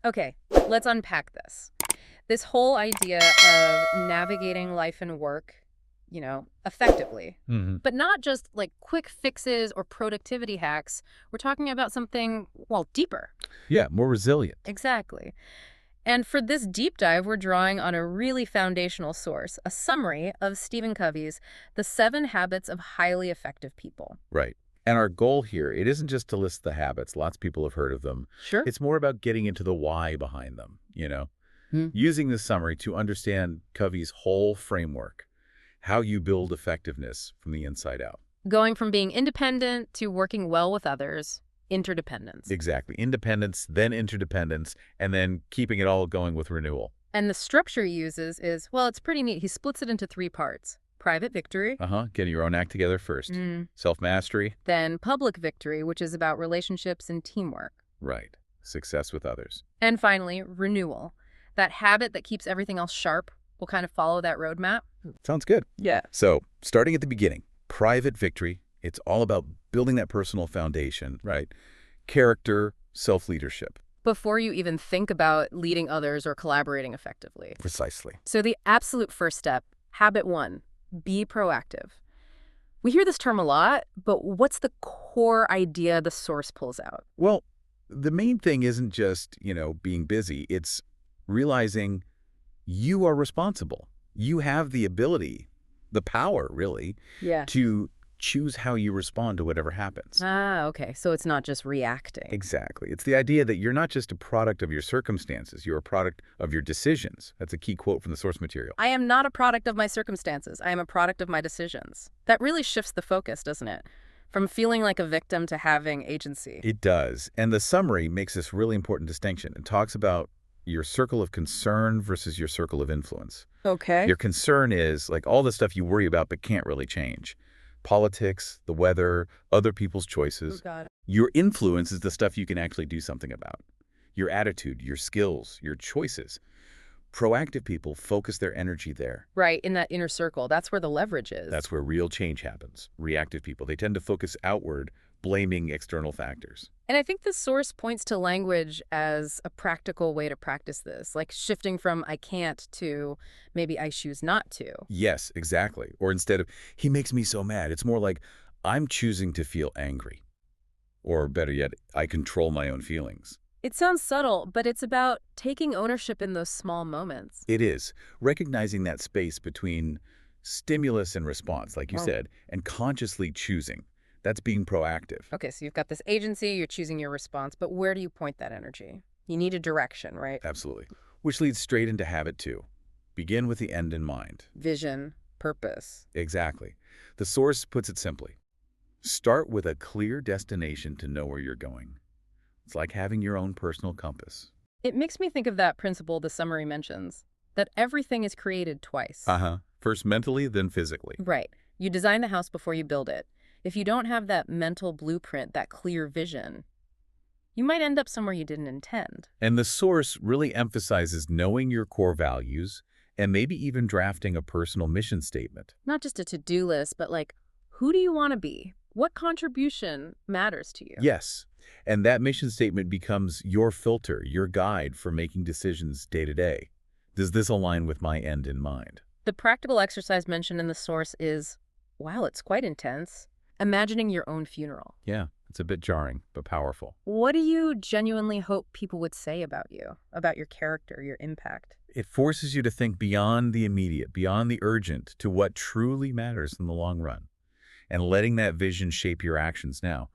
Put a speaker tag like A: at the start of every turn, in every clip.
A: Okay, let's unpack this. This whole idea of navigating life and work, effectively.
B: Hmm.
A: But not just like quick fixes or productivity hacks. We're talking about something, well, deeper.
B: Yeah, more resilient.
A: Exactly. And for this deep dive, we're drawing on a really foundational source, a summary of Stephen Covey's The 7 Habits of Highly Effective People.
B: Right. And our goal here, it isn't just to list the habits. Lots of people have heard of them.
A: Sure.
B: It's more about getting into the why behind them.
A: Hmm.
B: Using this summary to understand Covey's whole framework, how you build effectiveness from the inside out.
A: Going from being independent to working well with others, interdependence.
B: Exactly. Independence, then interdependence, and then keeping it all going with renewal.
A: And the structure he uses is, well, it's pretty neat. He splits it into 3 parts. Private victory,
B: Getting your own act together first. Self-mastery.
A: then public victory, which is about relationships and teamwork.
B: Right. Success with others.
A: And finally, renewal. That habit that keeps everything else sharp will kind of follow that roadmap.
B: Sounds good.
A: Yeah.
B: So, starting at the beginning, private victory, it's all about building that personal foundation, right? Character, self-leadership.
A: Before you even think about leading others or collaborating effectively.
B: Precisely.
A: So the absolute first step, habit 1, be proactive. We hear this term a lot, but what's the core idea the source pulls out?
B: Well, the main thing isn't just, being busy. It's realizing you are responsible. You have the ability, the power, really,
A: Yeah.
B: to choose how you respond to whatever happens.
A: Ah, okay. So it's not just reacting.
B: Exactly. It's the idea that you're not just a product of your circumstances. You're a product of your decisions. That's a key quote from the source material.
A: I am not a product of my circumstances. I am a product of my decisions. That really shifts the focus, doesn't it? From feeling like a victim to having agency.
B: It does. And the summary makes this really important distinction and talks about your circle of concern versus your circle of influence.
A: Okay.
B: Your concern is like all the stuff you worry about but can't really change. Politics, the weather, other people's choices.
A: Oh, God.
B: Your influence is the stuff you can actually do something about. Your attitude, your skills, your choices. Proactive people focus their energy there.
A: Right, in that inner circle. That's where the leverage is.
B: That's where real change happens. Reactive people, they tend to focus outward, blaming external factors.
A: And I think the source points to language as a practical way to practice this, like shifting from I can't to maybe I choose not to.
B: Yes, exactly. Or instead of, he makes me so mad, it's more like, I'm choosing to feel angry. Or better yet, I control my own feelings.
A: It sounds subtle, but it's about taking ownership in those small moments.
B: It is. Recognizing that space between stimulus and response, like you
A: Oh.
B: said, and consciously choosing. That's being proactive.
A: Okay, so you've got this agency, you're choosing your response, but where do you point that energy? You need a direction, right?
B: Absolutely. Which leads straight into habit 2. Begin with the end in mind.
A: Vision, purpose.
B: Exactly. The source puts it simply. Start with a clear destination to know where you're going. It's like having your own personal compass.
A: It makes me think of that principle the summary mentions, that everything is created twice.
B: First mentally, then physically.
A: Right. You design the house before you build it. If you don't have that mental blueprint, that clear vision, you might end up somewhere you didn't intend.
B: And the source really emphasizes knowing your core values and maybe even drafting a personal mission statement.
A: Not just a to-do list, but like, who do you want to be? What contribution matters to you?
B: Yes. And that mission statement becomes your filter, your guide for making decisions day to day. Does this align with my end in mind?
A: The practical exercise mentioned in the source is, wow, it's quite intense. Imagining your own funeral.
B: Yeah, it's a bit jarring, but powerful.
A: What do you genuinely hope people would say about you, about your character, your impact?
B: It forces you to think beyond the immediate, beyond the urgent, to what truly matters in the long run. And letting that vision shape your actions now.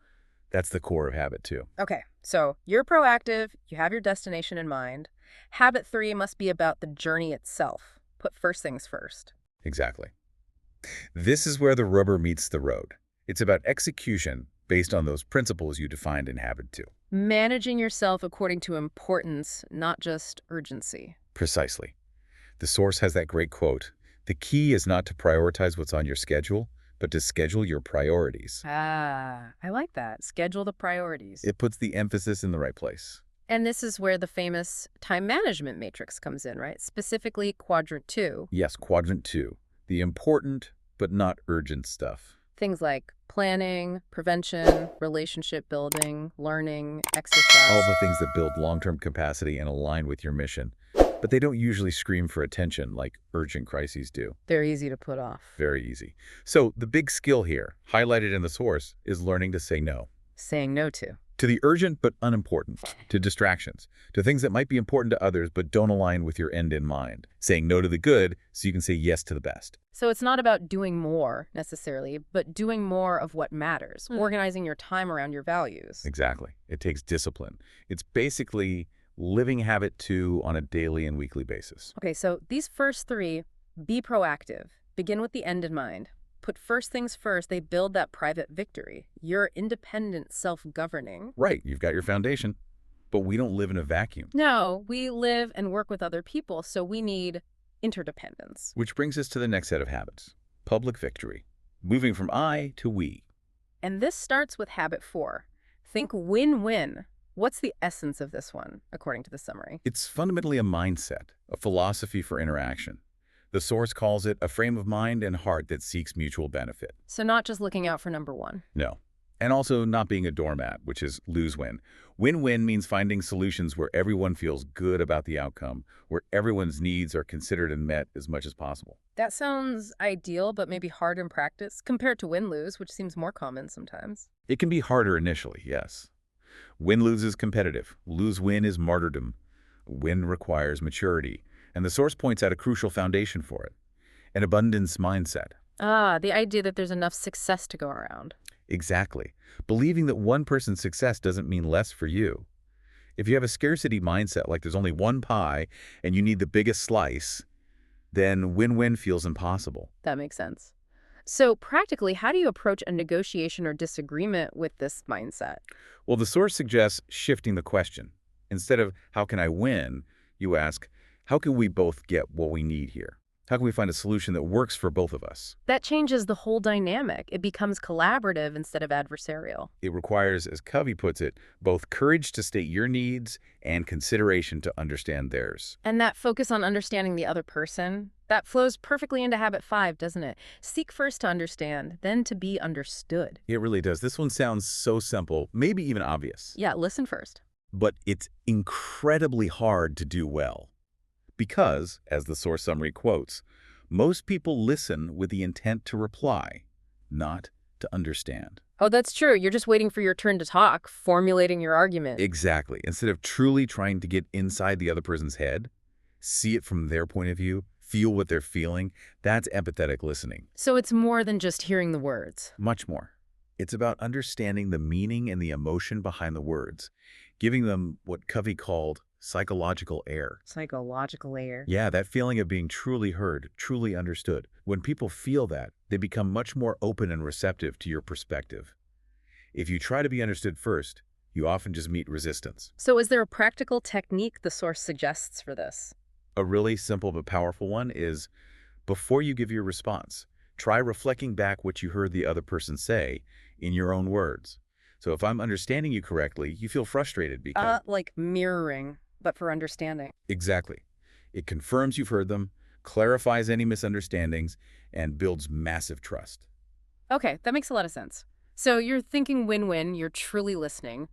B: That's the core of habit 2.
A: Okay, so you're proactive, you have your destination in mind. Habit 3 must be about the journey itself. Put first things first.
B: Exactly. This is where the rubber meets the road. It's about execution based on those principles you defined in habit 2.
A: Managing yourself according to importance, not just urgency.
B: Precisely. The source has that great quote, "The key is not to prioritize what's on your schedule, but to schedule your priorities."
A: Ah, I like that. Schedule the priorities.
B: It puts the emphasis in the right place.
A: And this is where the famous time management matrix comes in, right? Specifically, quadrant 2.
B: Yes, quadrant 2, the important but not urgent stuff.
A: Things like Planning, prevention, relationship building, learning,
B: All
A: exercise.
B: the things that build long-term capacity and align with your mission. But they don't usually scream for attention like urgent crises do.
A: They're easy to put off.
B: Very easy. So the big skill here, highlighted in the source, is learning to say no.
A: Saying no to.
B: To the urgent but unimportant, to distractions, to things that might be important to others but don't align with your end in mind. Saying no to the good so you can say yes to the best.
A: So it's not about doing more, necessarily, but doing more of what matters, organizing your time around your values.
B: Exactly. It takes discipline. It's basically living habit 2 on a daily and weekly basis.
A: Okay, so these first three, be proactive, begin with the end in mind. Put first things first, they build that private victory. You're independent, self-governing.
B: Right, you've got your foundation, but we don't live in a vacuum.
A: No, we live and work with other people, so we need interdependence.
B: Which brings us to the next set of habits, public victory, moving from I to we.
A: And this starts with habit 4. Think win-win. What's the essence of this one, according to the summary?
B: It's fundamentally a mindset, a philosophy for interaction. The source calls it a frame of mind and heart that seeks mutual benefit.
A: So not just looking out for number one.
B: No. And also not being a doormat, which is lose-win. Win-win means finding solutions where everyone feels good about the outcome, where everyone's needs are considered and met as much as possible.
A: That sounds ideal, but maybe hard in practice, compared to win-lose, which seems more common sometimes.
B: It can be harder initially, yes. Win-lose is competitive. Lose-win is martyrdom. Win requires maturity. And the source points out a crucial foundation for it, an abundance mindset.
A: Ah, the idea that there's enough success to go around.
B: Exactly. Believing that one person's success doesn't mean less for you. If you have a scarcity mindset, like there's only one pie and you need the biggest slice, then win-win feels impossible.
A: That makes sense. So practically, how do you approach a negotiation or disagreement with this mindset?
B: Well, the source suggests shifting the question. Instead of, how can I win, you ask, how can we both get what we need here? How can we find a solution that works for both of us?
A: That changes the whole dynamic. It becomes collaborative instead of adversarial.
B: It requires, as Covey puts it, both courage to state your needs and consideration to understand theirs.
A: And that focus on understanding the other person, that flows perfectly into habit 5, doesn't it? Seek first to understand, then to be understood.
B: It really does. This one sounds so simple, maybe even obvious.
A: Yeah, listen first.
B: But it's incredibly hard to do well. Because, as the source summary quotes, most people listen with the intent to reply, not to understand.
A: Oh, that's true. You're just waiting for your turn to talk, formulating your argument.
B: Exactly. Instead of truly trying to get inside the other person's head, see it from their point of view, feel what they're feeling, that's empathetic listening.
A: So it's more than just hearing the words.
B: Much more. It's about understanding the meaning and the emotion behind the words, giving them what Covey called psychological air.
A: Psychological air.
B: Yeah, that feeling of being truly heard, truly understood. When people feel that, they become much more open and receptive to your perspective. If you try to be understood first, you often just meet resistance.
A: So is there a practical technique the source suggests for this?
B: A really simple but powerful one is, before you give your response, try reflecting back what you heard the other person say in your own words. So if I'm understanding you correctly, you feel frustrated because...
A: Like mirroring, but for understanding.
B: Exactly. It confirms you've heard them, clarifies any misunderstandings, and builds massive trust.
A: Okay, that makes a lot of sense. So you're thinking win-win, you're truly listening.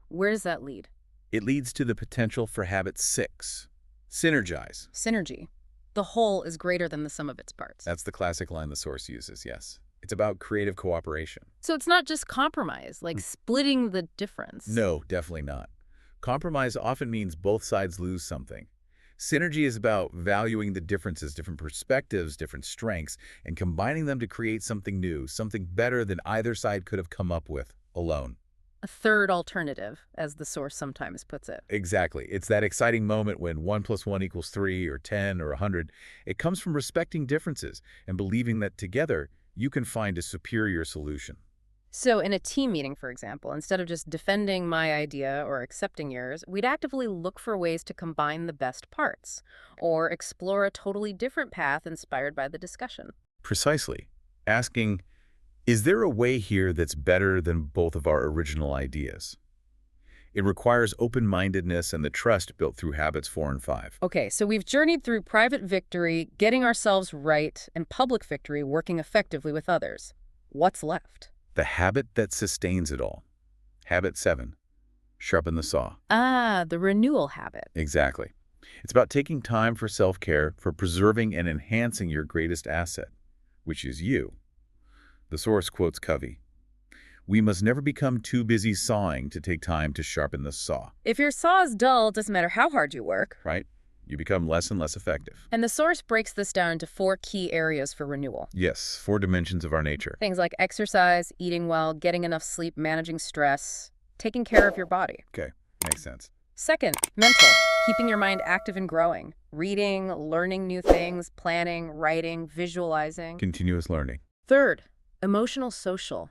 A: Where does that lead?
B: It leads to the potential for habit 6, synergize.
A: Synergy. The whole is greater than the sum of its parts.
B: That's the classic line the source uses, yes. It's about creative cooperation.
A: So it's not just compromise, like splitting the difference.
B: No, definitely not. Compromise often means both sides lose something. Synergy is about valuing the differences, different perspectives, different strengths, and combining them to create something new, something better than either side could have come up with alone.
A: A third alternative, as the source sometimes puts it.
B: Exactly. It's that exciting moment when 1 + 1 = 3 or 10 or 100. It comes from respecting differences and believing that together you can find a superior solution.
A: So in a team meeting, for example, instead of just defending my idea or accepting yours, we'd actively look for ways to combine the best parts or explore a totally different path inspired by the discussion.
B: Precisely. Asking, is there a way here that's better than both of our original ideas? It requires open-mindedness and the trust built through habits 4 and 5.
A: Okay, so we've journeyed through private victory, getting ourselves right, and public victory, working effectively with others. What's left?
B: The habit that sustains it all. Habit 7. Sharpen the saw.
A: Ah, the renewal habit.
B: Exactly. It's about taking time for self-care, for preserving and enhancing your greatest asset, which is you. The source quotes Covey. We must never become too busy sawing to take time to sharpen the saw,
A: If your saw is dull, it doesn't matter how hard you work.
B: right? You become less and less effective.
A: And the source breaks this down into 4 key areas for renewal.
B: Yes, 4 dimensions of our nature.
A: Things like exercise, eating well, getting enough sleep, managing stress, taking care of your body.
B: Okay, makes sense.
A: Second, mental, keeping your mind active and growing. Reading, learning new things, planning, writing, visualizing.
B: Continuous learning.
A: Third, emotional social,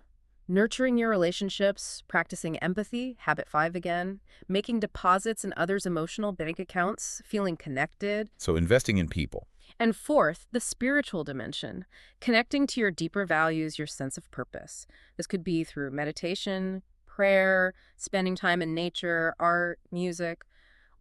A: nurturing your relationships, practicing empathy, habit 5 again, making deposits in others' emotional bank accounts, feeling connected.
B: So investing in people.
A: And fourth, the spiritual dimension, connecting to your deeper values, your sense of purpose. This could be through meditation, prayer, spending time in nature, art, music,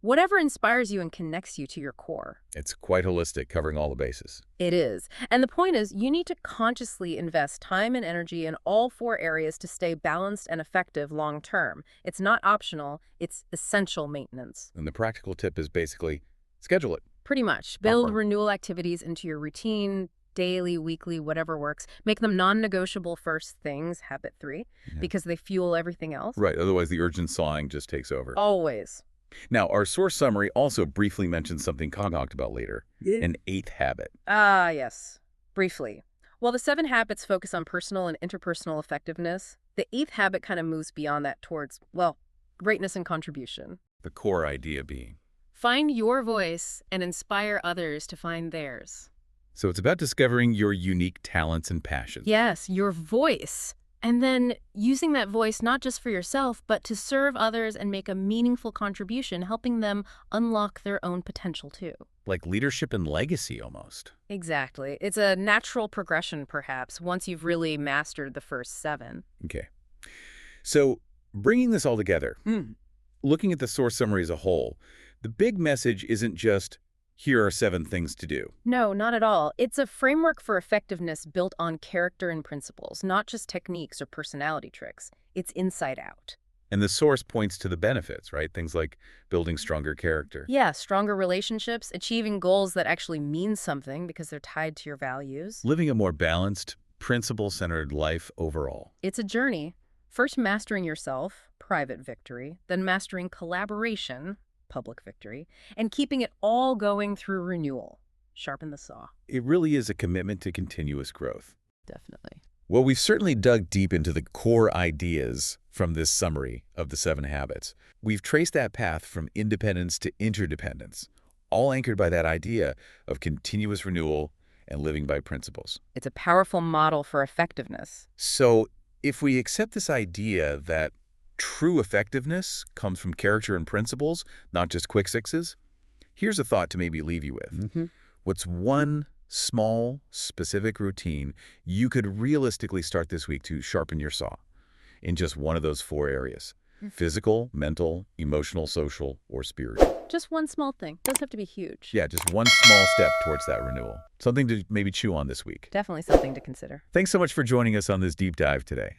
A: whatever inspires you and connects you to your core.
B: It's quite holistic, covering all the bases.
A: It is. And the point is, you need to consciously invest time and energy in all 4 areas to stay balanced and effective long term. It's not optional, it's essential maintenance.
B: And the practical tip is basically schedule it.
A: Pretty much. Build
B: Awkward.
A: renewal activities into your routine, daily, weekly, whatever works. Make them non-negotiable first things, habit 3, because they fuel everything else.
B: Right, otherwise the urgent sawing just takes over.
A: Always.
B: Now, our source summary also briefly mentions something Cog talked about later, an 8th habit.
A: Ah, yes. Briefly. While the 7 habits focus on personal and interpersonal effectiveness, the 8th habit kind of moves beyond that towards, well, greatness and contribution.
B: The core idea being.
A: Find your voice and inspire others to find theirs.
B: So it's about discovering your unique talents and passions.
A: Yes, your voice. And then using that voice not just for yourself, but to serve others and make a meaningful contribution, helping them unlock their own potential too.
B: Like leadership and legacy almost.
A: Exactly. It's a natural progression, perhaps, once you've really mastered the first 7.
B: Okay. So bringing this all together, looking at the source summary as a whole, the big message isn't just, here are 7 things to do.
A: No, not at all. It's a framework for effectiveness built on character and principles, not just techniques or personality tricks. It's inside out.
B: And the source points to the benefits, right? Things like building stronger character.
A: Yeah, stronger relationships, achieving goals that actually mean something because they're tied to your values.
B: Living a more balanced, principle-centered life overall.
A: It's a journey. First mastering yourself, private victory, then mastering collaboration, public victory, and keeping it all going through renewal. Sharpen the saw.
B: It really is a commitment to continuous growth.
A: Definitely.
B: Well, we've certainly dug deep into the core ideas from this summary of the 7 habits. We've traced that path from independence to interdependence, all anchored by that idea of continuous renewal and living by principles.
A: It's a powerful model for effectiveness.
B: So if we accept this idea that true effectiveness comes from character and principles, not just quick fixes, here's a thought to maybe leave you with. What's one small, specific routine you could realistically start this week to sharpen your saw in just one of those 4 areas? Physical, mental, emotional, social, or spiritual.
A: Just one small thing. Doesn't have to be huge.
B: Yeah, just one small step towards that renewal. Something to maybe chew on this week.
A: Definitely something to consider.
B: Thanks so much for joining us on this deep dive today.